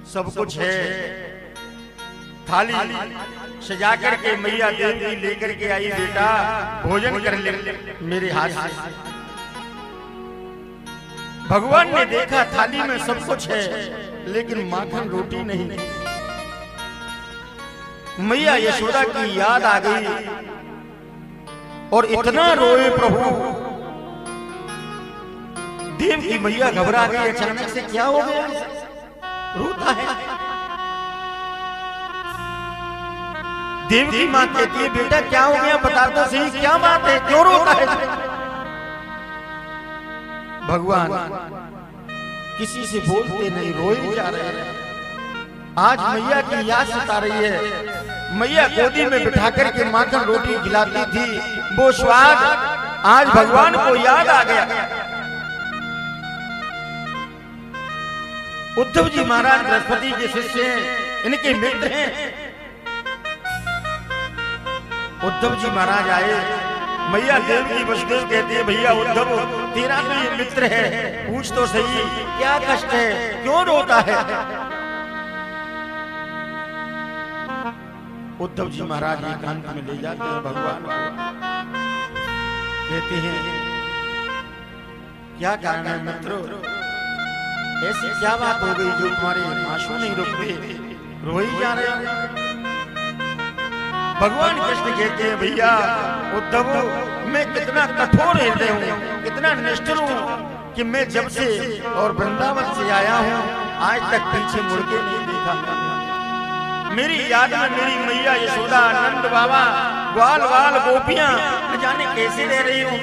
सब कुछ है। थाली सजा करके मैया देवी लेकर के आई, बेटा भोजन कर ले मेरे हाथ से। भगवान ने देखा थाली में सब कुछ है लेकिन माखन रोटी नहीं। मैया यशोदा की याद आ गई और इतना रोए प्रभु। देव की मैया घबरा गई, अचानक से क्या हो गया, रोता है। देव की मां कहती है, बेटा क्या हो गया, बता दो सही, क्या बात है, क्यों रोता है। भगवान किसी से बोलते नहीं, रोए जा रहे हैं। आज मैया की याद सता रही है। मैया गोदी में बिठा करके माखन रोटी खिलाती थी, वो स्वाद आज भगवान को याद आ गया। उद्धव जी महाराज बृहस्पति के शिष्य हैं, इनके मित्र हैं। उद्धव जी महाराज आए, मैया देवी वसुदेव कहती है, भैया उद्धव तेरा तो ये मित्र है, पूछ तो सही क्या कष्ट है, क्यों रोता है। उद्धव जी महाराज एकांत में ले जाते हैं भगवान, कहते हैं क्या कारण है मित्रों, ऐसी क्या बात हो गई जो तुम्हारे आंसू नहीं रुकते, रो ही जा रहे हैं। भगवान कृष्ण कहते हैं, भैया उद्धव मैं कितना कठोर हृदय हूँ, कितना निष्ठुर हूँ कि मैं जब से और वृंदावन से आया हूँ आज तक पीछे मुड़ के नहीं देखा। मेरी याद में मेरी मैया यशोदा, नंद बाबा, ग्वाल वाल गोपियां न जाने कैसे रह रही हूँ।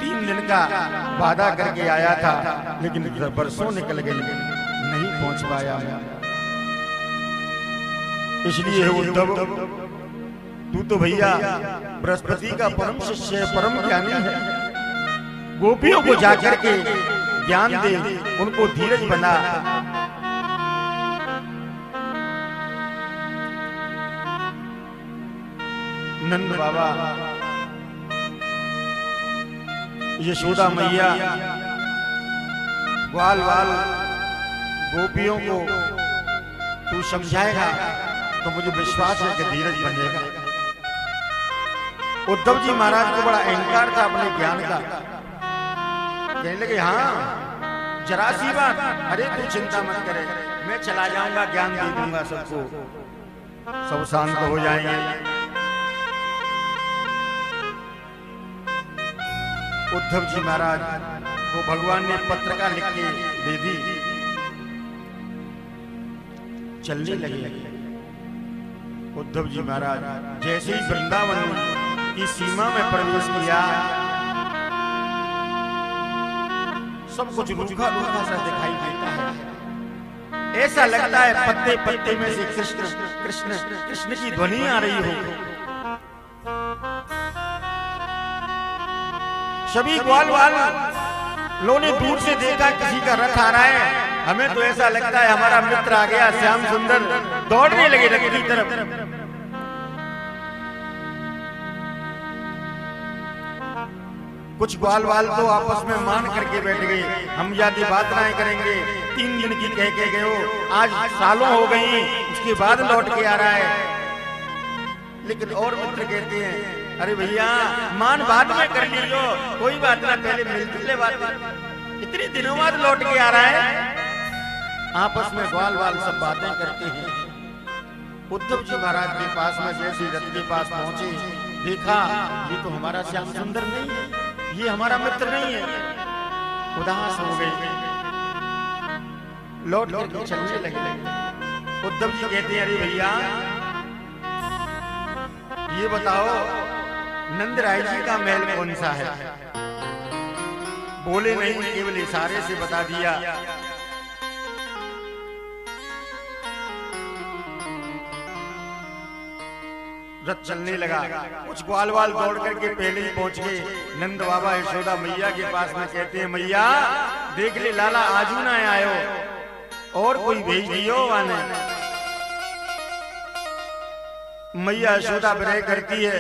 3 दिन का वादा करके आया था लेकिन बरसों निकल गए, नहीं पहुंच पाया। इसलिए उद्धव तू तो भैया बृहस्पति का परम शिष्य है, परम ज्ञानी है, गोपियों को जाकर के ज्ञान दे, उनको धीरज बना। नंद बाबा, यशोदा मैया, ग्वाल वाल गोपियों को तू समझाएगा तो मुझे विश्वास है कि धीरज बनेगा। उद्धव जी महाराज को बड़ा अहंकार था अपने ज्ञान का, कहने लगे हाँ जरा सी बात, अरे तू चिंता मत करे, मैं चला जाऊंगा, ज्ञान दे दूंगा सबको, सब शांत हो जाएंगे। उद्धव जी महाराज को भगवान ने पत्रिका लिख के दे दी, चलने लगे। उद्धव जी महाराज जैसे ही वृंदावन की सीमा में प्रवेश किया, सब कुछ रूखा रूखा सा दिखाई देता है। ऐसा लगता है पत्ते पत्ते में से कृष्ण कृष्ण कृष्ण की ध्वनि आ रही हो। सभी ग्वाल वाल लोगों ने दूर से देखा किसी का रथ आ रहा है, हमें तो ऐसा लगता है हमारा मित्र आ गया, श्याम सुंदर, दौड़ने लगे रथ की तरफ। कुछ ग्वाल वाल तो आपस में मान करके बैठ गए, हम ज्यादा बात नहीं करेंगे, 3 दिन की कह के गए हो, आज सालों हो गई, उसके बाद लौट के आ रहा है। लेकिन और मित्र कहते हैं, अरे भैया मान बाद में कर लियो, कोई बात ना, पहले मिलते ले बात, इतने दिनों बाद लौट के आ रहा है। आपस में ग्वाल वाल सब बातें करते हैं। उद्धव जी महाराज के पास में जैसे रथ के पास पहुंचे, देखा ये तो हमारा श्याम सुंदर नहीं है, ये हमारा मित्र नहीं है, उदास हो गए, लौट करके चलने लगे। उद्धव जी कहते हैं, अरे भैया ये बताओ नंद राय जी का महल कौन सा है। बोले नहीं, केवल इशारे से बता दिया। रथ चलने लगा, कुछ ग्वाल वाल दौड़ करके पहले ही पहुंच गए। नंद बाबा यशोदा मैया के पास में कहते हैं, मैया देख ले लाला आजू ना आयो, और कोई भेज दियो वाने। मैया यशोदा विनय करती है,